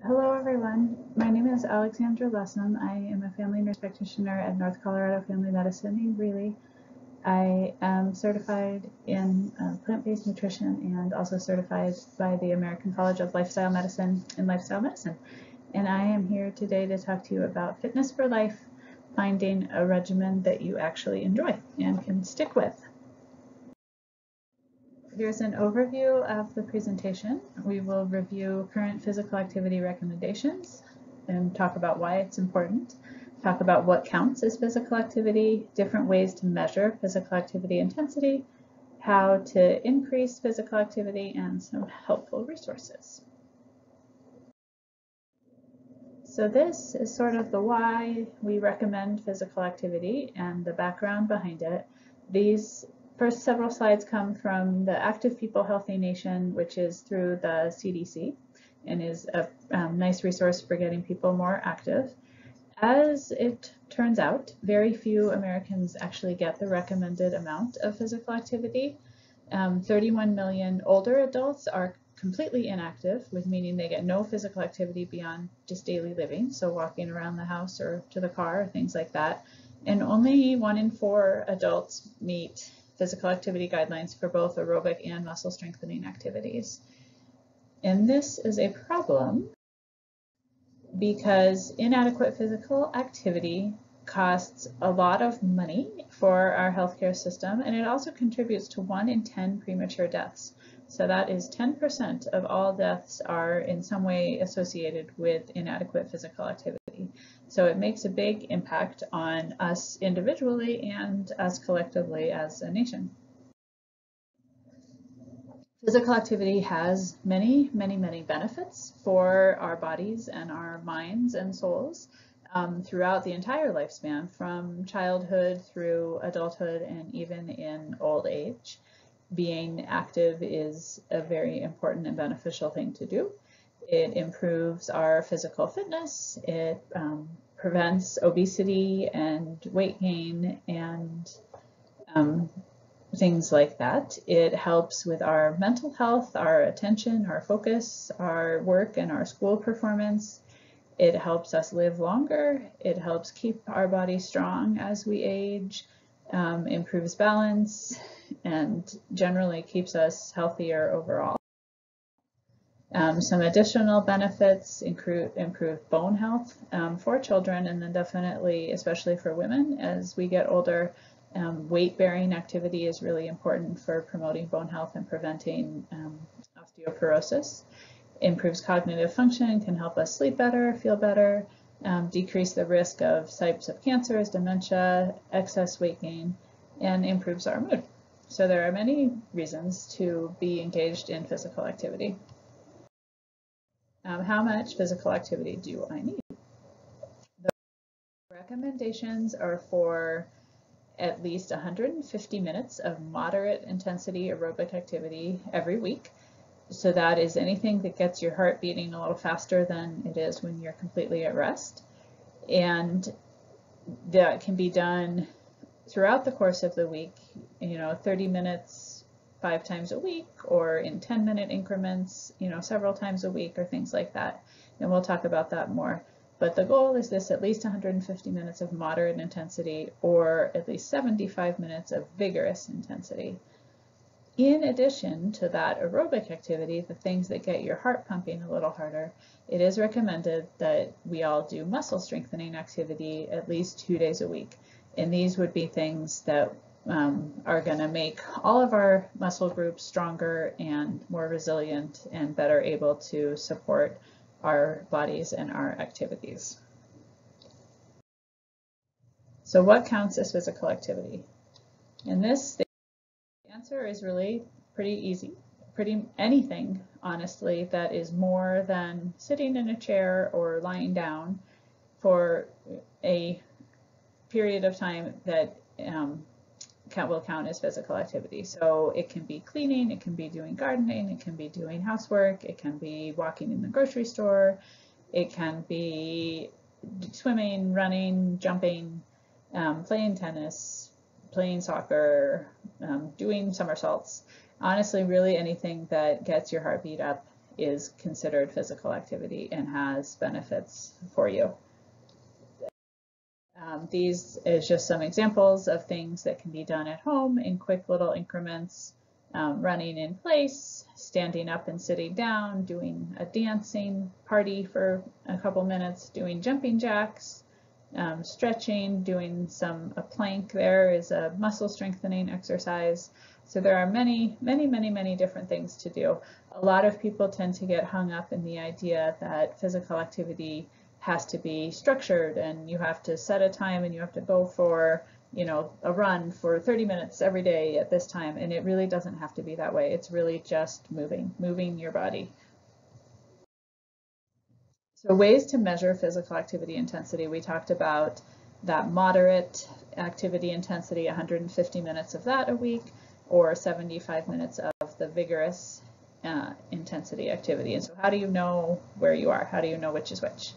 Hello everyone, my name is Alexandra Lessem. I am a family nurse practitioner at North Colorado Family Medicine in Greeley. I am certified in plant-based nutrition and also certified by the American College of Lifestyle Medicine in Lifestyle Medicine. And I am here today to talk to you about fitness for life, finding a regimen that you actually enjoy and can stick with. Here's an overview of the presentation. We will review current physical activity recommendations and talk about why it's important, talk about what counts as physical activity, different ways to measure physical activity intensity, how to increase physical activity, and some helpful resources. So this is sort of the why we recommend physical activity and the background behind it. These first several slides come from the Active People Healthy Nation, which is through the CDC and is a nice resource for getting people more active. As it turns out, very few Americans actually get the recommended amount of physical activity. 31 million older adults are completely inactive, with meaning they get no physical activity beyond just daily living, so walking around the house or to the car, things like that. And only 1 in 4 adults meet physical activity guidelines for both aerobic and muscle strengthening activities. And this is a problem because inadequate physical activity costs a lot of money for our healthcare system, and it also contributes to 1 in 10 premature deaths. So that is 10% of all deaths are in some way associated with inadequate physical activity. So it makes a big impact on us individually and us collectively as a nation. Physical activity has many benefits for our bodies and our minds and souls throughout the entire lifespan, from childhood through adulthood and even in old age. Being active is a very important and beneficial thing to do. It improves our physical fitness, it prevents obesity and weight gain and things like that. It helps with our mental health, our attention, our focus, our work and our school performance. It helps us live longer. It helps keep our body strong as we age, improves balance, and generally keeps us healthier overall. Some additional benefits include improved bone health for children, and then definitely, especially for women, as we get older. Weight-bearing activity is really important for promoting bone health and preventing osteoporosis. Improves cognitive function, can help us sleep better, feel better, decrease the risk of types of cancers, dementia, excess weight gain, and improves our mood. So there are many reasons to be engaged in physical activity. How much physical activity do I need? The recommendations are for at least 150 minutes of moderate intensity aerobic activity every week. So that is anything that gets your heart beating a little faster than it is when you're completely at rest. And that can be done throughout the course of the week, 30 minutes 5 times a week, or in 10-minute increments, several times a week, or things like that. And we'll talk about that more. But the goal is this: at least 150 minutes of moderate intensity, or at least 75 minutes of vigorous intensity. In addition to that aerobic activity, the things that get your heart pumping a little harder, it is recommended that we all do muscle strengthening activity at least 2 days a week. And these would be things that are going to make all of our muscle groups stronger and more resilient and better able to support our bodies and our activities. So what counts as physical activity? In this, the answer is really pretty easy. Anything, honestly, that is more than sitting in a chair or lying down for a period of time that will count as physical activity. So it can be cleaning, it can be doing gardening, it can be doing housework, it can be walking in the grocery store, it can be swimming, running, jumping, playing tennis, playing soccer, doing somersaults. Honestly, really anything that gets your heartbeat up is considered physical activity and has benefits for you. These is just some examples of things that can be done at home in quick little increments. Running in place, standing up and sitting down, doing a dancing party for a couple minutes, doing jumping jacks, stretching, doing a plank there is a muscle strengthening exercise. So there are many different things to do. A lot of people tend to get hung up in the idea that physical activity has to be structured and you have to set a time and you have to go for a run for 30 minutes every day at this time, and it really doesn't have to be that way. It's really just moving your body. So ways to measure physical activity intensity, we talked about that moderate activity intensity, 150 minutes of that a week, or 75 minutes of the vigorous intensity activity. And so how do you know where you are? How do you know which is which?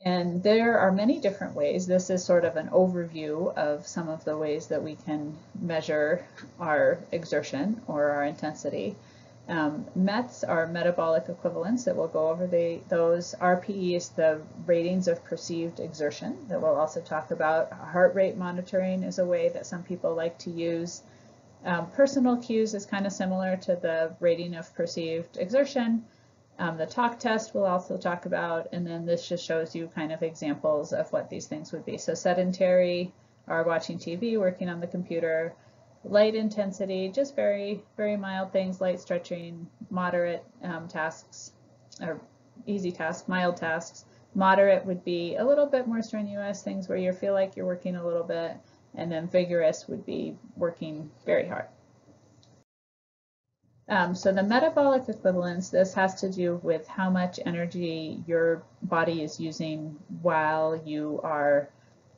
And there are many different ways. This is sort of an overview of some of the ways that we can measure our exertion or our intensity. METs are metabolic equivalence that we'll go over those. RPE is the ratings of perceived exertion that we'll also talk about. Heart rate monitoring is a way that some people like to use. Personal cues is kind of similar to the rating of perceived exertion. The talk test we'll also talk about, and then this just shows you kind of examples of what these things would be. So sedentary are watching TV, working on the computer. Light intensity, just very mild things, light stretching. Moderate tasks, or easy tasks, mild tasks. Moderate would be a little bit more strenuous, things where you feel like you're working a little bit, and then vigorous would be working very hard. So the metabolic equivalence, this has to do with how much energy your body is using while you are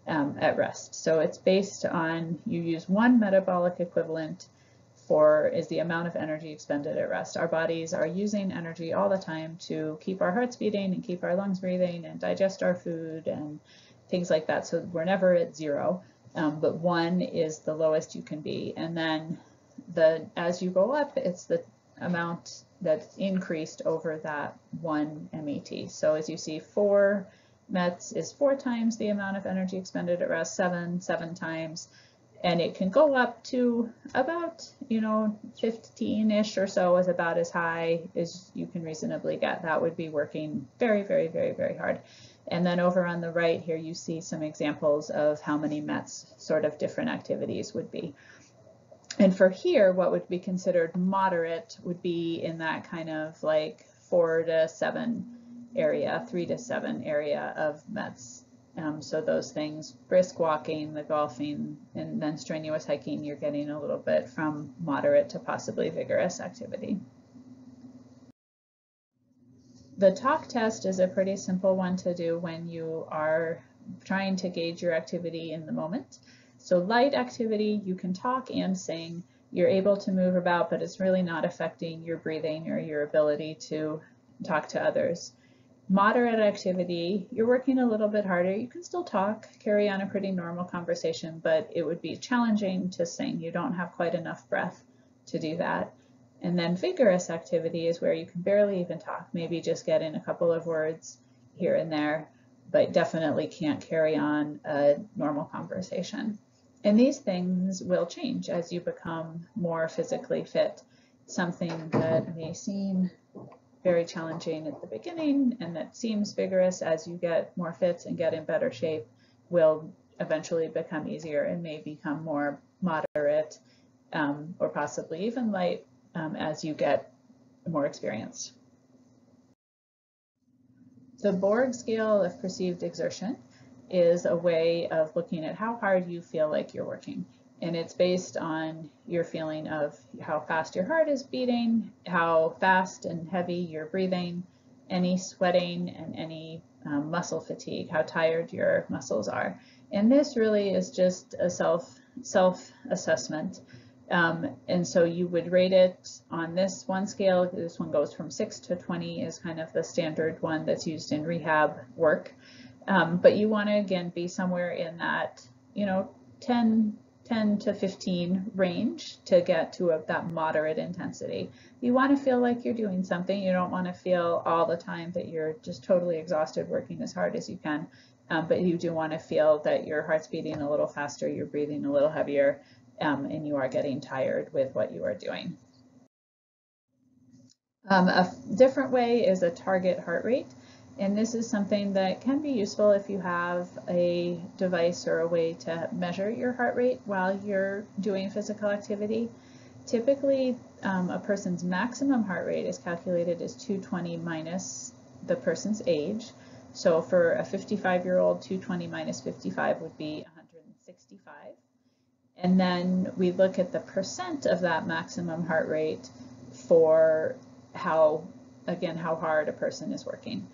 at rest. So it's based on, you use one metabolic equivalent is the amount of energy expended at rest. Our bodies are using energy all the time to keep our hearts beating and keep our lungs breathing and digest our food and things like that. So we're never at zero, but 1 is the lowest you can be. And then as you go up, it's the amount that's increased over that 1 MET. So as you see, 4 METs is 4 times the amount of energy expended at rest, 7 times, and it can go up to about 15-ish or so is about as high as you can reasonably get. That would be working very hard. And then over on the right here you see some examples of how many METs sort of different activities would be. And for here, what would be considered moderate would be in that kind of like 4 to 7 area, 3 to 7 area of METs. So those things, brisk walking, the golfing, and then strenuous hiking, you're getting a little bit from moderate to possibly vigorous activity. The talk test is a pretty simple one to do when you are trying to gauge your activity in the moment. So light activity, you can talk and sing. You're able to move about, but it's really not affecting your breathing or your ability to talk to others. Moderate activity, you're working a little bit harder. You can still talk, carry on a pretty normal conversation, but it would be challenging to sing. You don't have quite enough breath to do that. And then vigorous activity is where you can barely even talk, maybe just get in a couple of words here and there, but definitely can't carry on a normal conversation. And these things will change as you become more physically fit. Something that may seem very challenging at the beginning and that seems vigorous as you get more fit and get in better shape will eventually become easier and may become more moderate or possibly even light as you get more experienced. The Borg scale of perceived exertion is a way of looking at how hard you feel like you're working. And it's based on your feeling of how fast your heart is beating, how fast and heavy you're breathing, any sweating, and any muscle fatigue, how tired your muscles are. And this really is just a self-assessment. And so you would rate it on this one scale. This one goes from 6 to 20 is kind of the standard one that's used in rehab work. But you want to, again, be somewhere in that, 10 10 to 15 range to get to that moderate intensity. You want to feel like you're doing something. You don't want to feel all the time that you're just totally exhausted working as hard as you can, but you do want to feel that your heart's beating a little faster, you're breathing a little heavier, and you are getting tired with what you are doing. A different way is a target heart rate. And this is something that can be useful if you have a device or a way to measure your heart rate while you're doing physical activity. Typically, a person's maximum heart rate is calculated as 220 minus the person's age. So for a 55-year-old, 220 minus 55 would be 165. And then we look at the percent of that maximum heart rate for how hard a person is working.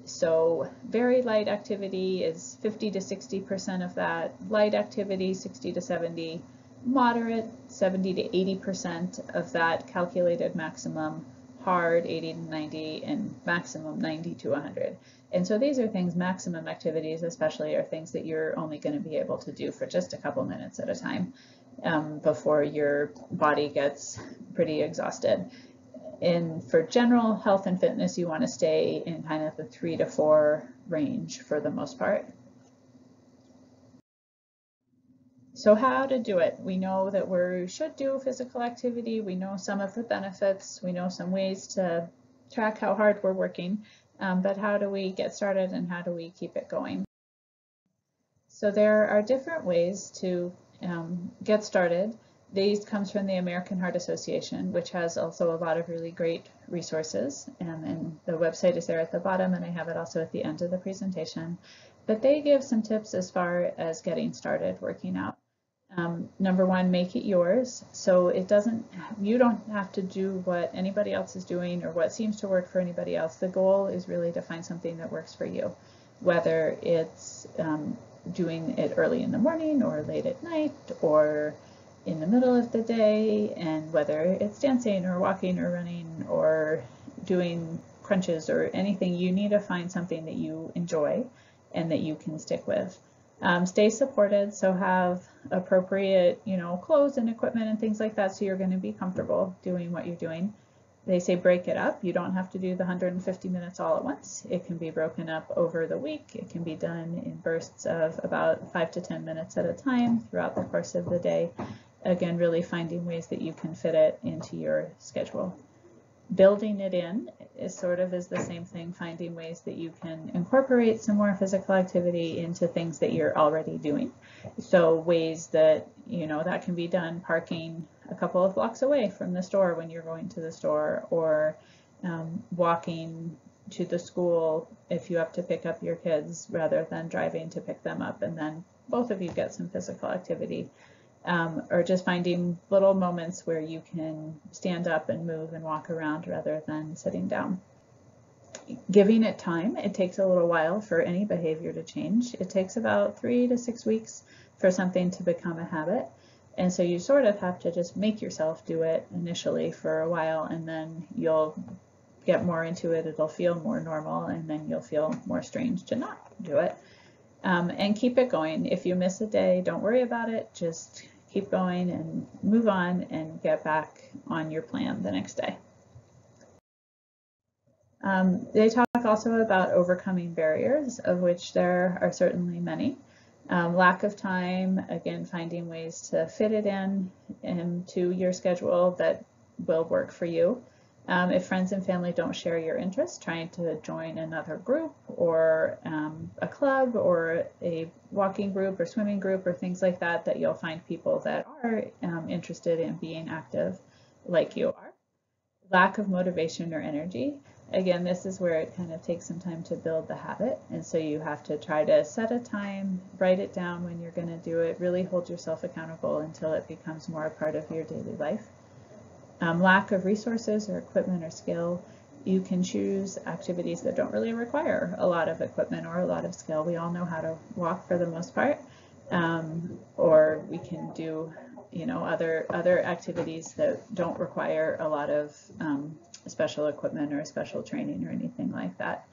So very light activity is 50 to 60% of that, light activity 60 to 70, moderate 70 to 80% of that calculated maximum, hard 80 to 90, and maximum 90 to 100. And so these are things, maximum activities especially, are things that you're only going to be able to do for just a couple minutes at a time before your body gets pretty exhausted. And for general health and fitness, you want to stay in kind of the 3 to 4 range for the most part. So how to do it? We know that we should do physical activity. We know some of the benefits. We know some ways to track how hard we're working. But how do we get started and how do we keep it going? So there are different ways to get started. These comes from the American Heart Association, which has also a lot of really great resources, and the website is there at the bottom, and I have it also at the end of the presentation. But they give some tips as far as getting started working out. Number one, make it yours. So you don't have to do what anybody else is doing or what seems to work for anybody else. The goal is really to find something that works for you, whether it's doing it early in the morning or late at night or in the middle of the day, and whether it's dancing or walking or running or doing crunches or anything, you need to find something that you enjoy and that you can stick with. Stay supported, so have appropriate, clothes and equipment and things like that, so you're going to be comfortable doing what you're doing. They say break it up. You don't have to do the 150 minutes all at once. It can be broken up over the week. It can be done in bursts of about 5 to 10 minutes at a time throughout the course of the day. Again, really finding ways that you can fit it into your schedule. Building it in is the same thing, finding ways that you can incorporate some more physical activity into things that you're already doing. So ways that, that can be done parking a couple of blocks away from the store when you're going to the store, or walking to the school if you have to pick up your kids rather than driving to pick them up, and then both of you get some physical activity. Or just finding little moments where you can stand up and move and walk around rather than sitting down. Giving it time. It takes a little while for any behavior to change. It takes about 3 to 6 weeks for something to become a habit. And so you sort of have to just make yourself do it initially for a while, and then you'll get more into it. It'll feel more normal, and then you'll feel more strange to not do it. And keep it going. If you miss a day, don't worry about it. Just keep going and move on and get back on your plan the next day. They talk also about overcoming barriers, of which there are certainly many. Lack of time, again, finding ways to fit it in into your schedule that will work for you. If friends and family don't share your interests, trying to join another group or a club or a walking group or swimming group or things like that, that you'll find people that are interested in being active like you are. Lack of motivation or energy. Again, this is where it kind of takes some time to build the habit, and so you have to try to set a time, write it down when you're going to do it, really hold yourself accountable until it becomes more a part of your daily life. Lack of resources or equipment or skill. You can choose activities that don't really require a lot of equipment or a lot of skill. We all know how to walk for the most part, or we can do other activities that don't require a lot of special equipment or special training or anything like that.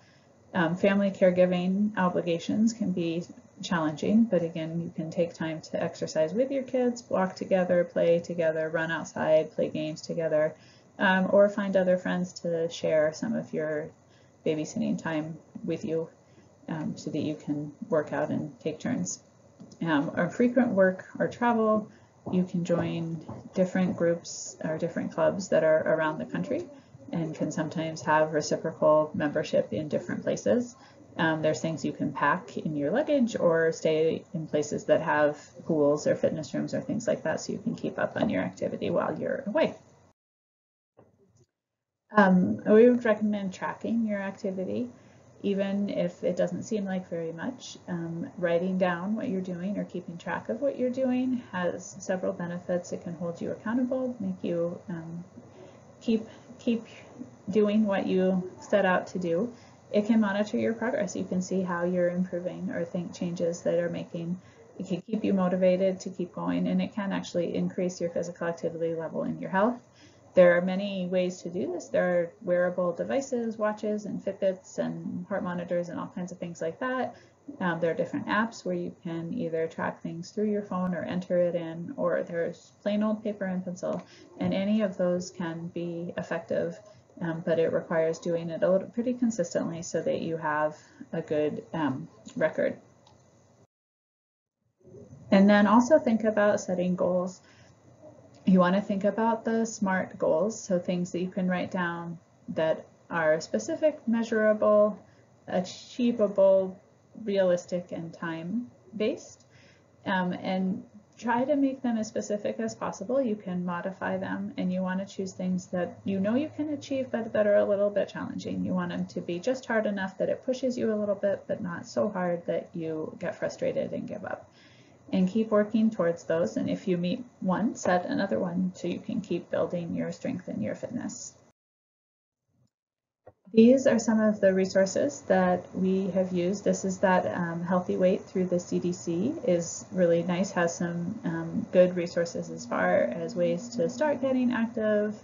Family caregiving obligations can be challenging, but again, you can take time to exercise with your kids, walk together, play together, run outside, play games together, or find other friends to share some of your babysitting time with you, so that you can work out and take turns. Or frequent work or travel, you can join different groups or different clubs that are around the country and can sometimes have reciprocal membership in different places. There's things you can pack in your luggage or stay in places that have pools or fitness rooms or things like that, so you can keep up on your activity while you're away. We would recommend tracking your activity, even if it doesn't seem like very much. Writing down what you're doing or keeping track of what you're doing has several benefits. It can hold you accountable, make you keep doing what you set out to do. It can monitor your progress. You can see how you're improving or think changes that are making. It can keep you motivated to keep going, and it can actually increase your physical activity level and your health. There are many ways to do this. There are wearable devices, watches and Fitbits and heart monitors and all kinds of things like that. There are different apps where you can either track things through your phone or enter it in, or there's plain old paper and pencil, and any of those can be effective, but it requires doing it pretty consistently so that you have a good record. And then also think about setting goals. You want to think about the SMART goals, so things that you can write down that are specific, measurable, achievable, realistic, and time-based, and try to make them as specific as possible. You can modify them, and you want to choose things that you know you can achieve but that are a little bit challenging. You want them to be just hard enough that it pushes you a little bit, but not so hard that you get frustrated and give up. And keep working towards those, and if you meet one, set another one so you can keep building your strength and your fitness. These are some of the resources that we have used. This is that Healthy Weight through the CDC is really nice, has some good resources as far as ways to start getting active,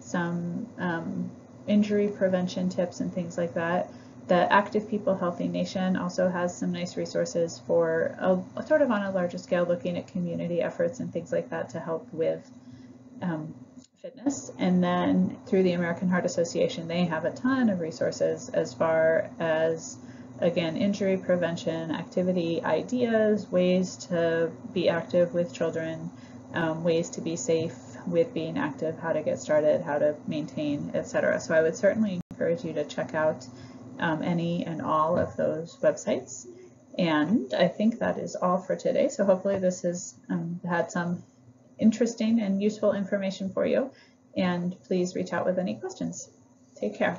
some injury prevention tips and things like that. The Active People Healthy Nation also has some nice resources for sort of on a larger scale, looking at community efforts and things like that to help with fitness. And then through the American Heart Association, they have a ton of resources as far as, again, injury prevention, activity ideas, ways to be active with children, ways to be safe with being active, how to get started, how to maintain, etc. So I would certainly encourage you to check out any and all of those websites. And I think that is all for today. So hopefully this has had some interesting and useful information for you. And please reach out with any questions. Take care.